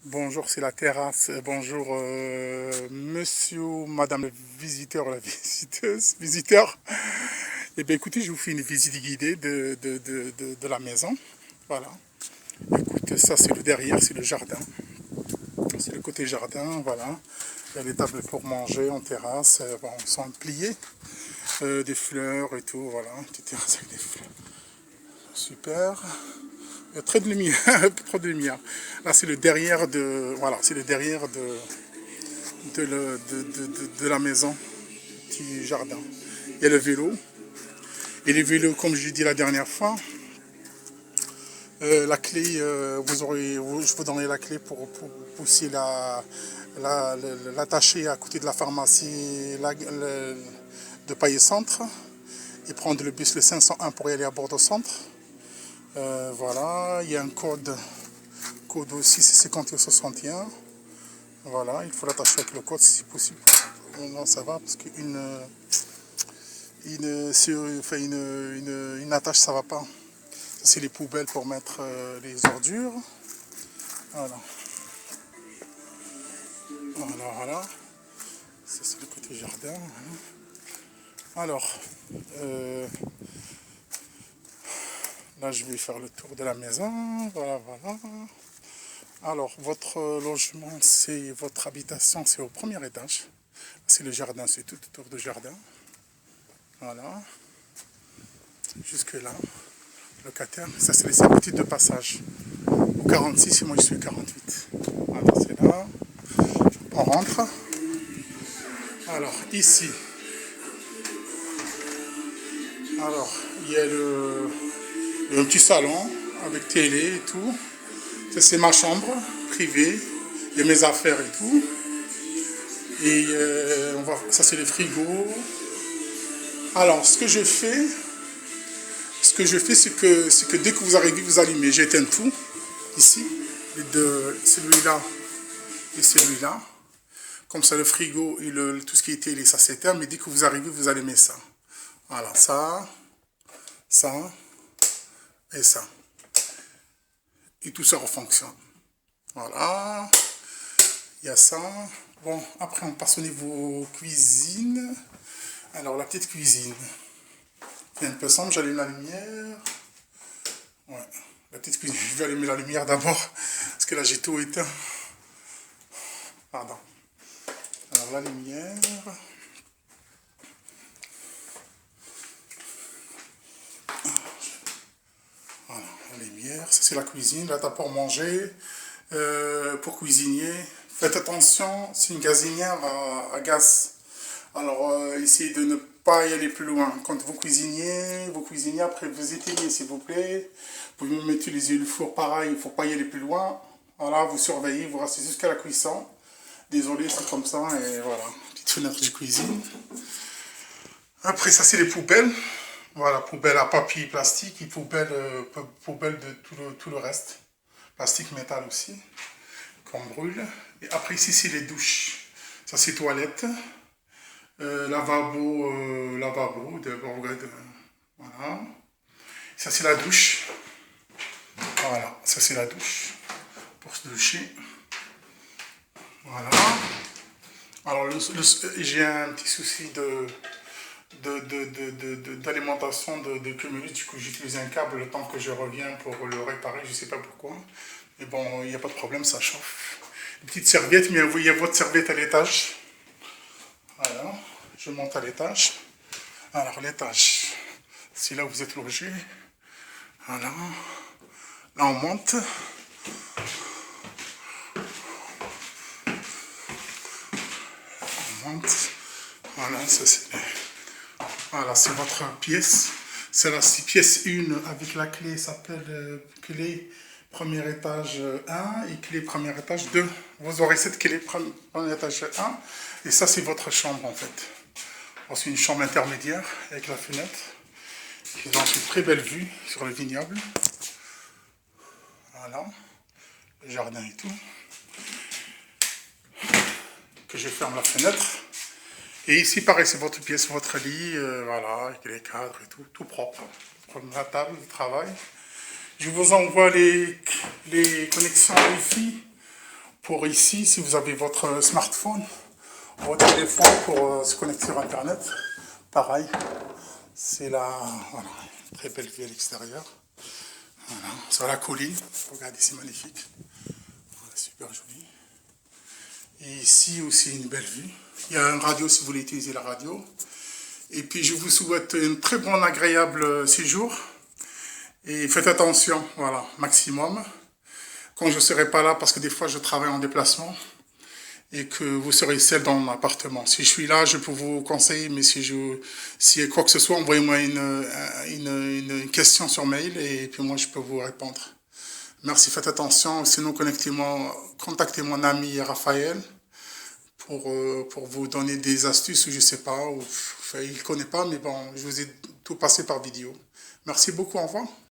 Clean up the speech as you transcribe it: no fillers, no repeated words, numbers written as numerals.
Bonjour, c'est la terrasse. Bonjour, monsieur ou madame le visiteur, la visiteuse, visiteur. Eh bien, écoutez, je vous fais une visite guidée de la maison. Voilà. Écoute, ça, c'est le derrière, c'est le jardin. C'est le côté jardin, voilà. Il y a les tables pour manger en terrasse. Bon, elles sont pliées. Des fleurs et tout, voilà. Une petite terrasse avec des fleurs. Super. Il y a très de lumière, trop de lumière. Là, c'est le derrière de, voilà, c'est le derrière de la maison, petit jardin. Il y a le vélo. Et les vélos, comme je l'ai dit la dernière fois, la clé, je vous donnerai la clé pour pousser l'attacher à côté de la pharmacie de Paillé Centre et prendre le bus le 501 pour y aller à Bordeaux Centre. Voilà, il y a un code aussi, c'est 51. Voilà, il faut l'attacher avec le code si possible. Non, ça va parce une attache, ça va pas. C'est les poubelles pour mettre les ordures. Voilà, voilà. Ça, c'est le côté jardin. Alors, euh, là, je vais faire le tour de la maison. Voilà, voilà. Alors, votre logement, c'est votre habitation, c'est au premier étage. C'est le jardin, c'est tout autour du jardin. Voilà. Jusque là. Locataire. Ça, c'est les servitudes de passage. Au 46, et moi, je suis 48. Voilà, c'est là. On rentre. Alors, ici. Alors, il y a un petit salon avec télé et tout. Ça, c'est ma chambre privée. Il y a mes affaires et tout. Et ça, c'est le frigo. Alors, ce que dès que vous arrivez, vous allumez. J'éteins tout. Ici, celui-là et celui-là. Comme ça, le frigo et tout ce qui est télé, ça s'éteint. Mais dès que vous arrivez, vous allumez ça. Voilà, ça et ça. Et tout ça refonctionne. Voilà. Il y a ça. Bon, après, on passe au niveau cuisine. Alors, la petite cuisine. Il y a un peu sombre, j'allume la lumière. Ouais, la petite cuisine. Je vais allumer la lumière d'abord. Parce que là, j'ai tout éteint. Pardon. Alors, la lumière. Voilà, la lumière. Ça, c'est la cuisine. Là, t'as pour manger. Pour cuisiner. Faites attention, c'est une gazinière à gaz. Alors, essayez de ne pas y aller plus loin. Quand vous cuisinez, après vous éteignez, s'il vous plaît. Vous pouvez même utiliser le four pareil, il ne faut pas y aller plus loin. Voilà, vous surveillez, vous restez jusqu'à la cuisson. Désolé, c'est comme ça, et voilà. Petite fenêtre de cuisine. Après, ça, c'est les poubelles. Voilà, poubelle à papier, plastique, et poubelle de tout le reste. Plastique, métal aussi, qu'on brûle. Et après, ici, c'est les douches. Ça, c'est toilettes. Lavabo, voilà. Ça, c'est la douche. Voilà, ça, c'est la douche pour se doucher. Voilà. Alors, j'ai un petit souci d'alimentation de cumulus. Du coup, j'utilise un câble le temps que je reviens pour le réparer. Je ne sais pas pourquoi. Mais bon, il n'y a pas de problème, ça chauffe. Une petite serviette, mais il y a votre serviette à l'étage. Voilà, je monte à l'étage. Alors, l'étage, c'est là où vous êtes logé. Voilà. Là, on monte. On monte. Voilà, ça c'est... Voilà, c'est votre pièce. C'est la pièce 1 avec la clé, s'appelle clé premier étage 1 et clé premier étage 2. Vous aurez cette clé premier étage 1 et ça c'est votre chambre en fait. C'est une chambre intermédiaire avec la fenêtre. Ils ont une très belle vue sur le vignoble. Voilà, le jardin et tout. Que je ferme la fenêtre. Et ici, pareil, c'est votre pièce, votre lit, voilà, avec les cadres et tout, tout propre. Comme la table de travail. Je vous envoie les connexions Wi-Fi pour ici, si vous avez votre smartphone, votre téléphone pour se connecter sur Internet. Pareil, c'est la voilà, très belle vue à l'extérieur. Voilà, sur la colline, regardez, c'est magnifique. Voilà, super joli. Et ici aussi une belle vue. Il y a un radio si vous voulez utiliser la radio. Et puis je vous souhaite un très bon agréable séjour. Et faites attention, voilà, maximum. Quand je ne serai pas là, parce que des fois je travaille en déplacement, et que vous serez seul dans mon appartement. Si je suis là, je peux vous conseiller, mais si quoi que ce soit, envoyez-moi une question sur mail, et puis moi je peux vous répondre. Merci, faites attention. Sinon, contactez mon ami Raphaël pour vous donner des astuces, ou je sais pas, ou, enfin, il ne connaît pas, mais bon, je vous ai tout passé par vidéo. Merci beaucoup, au revoir.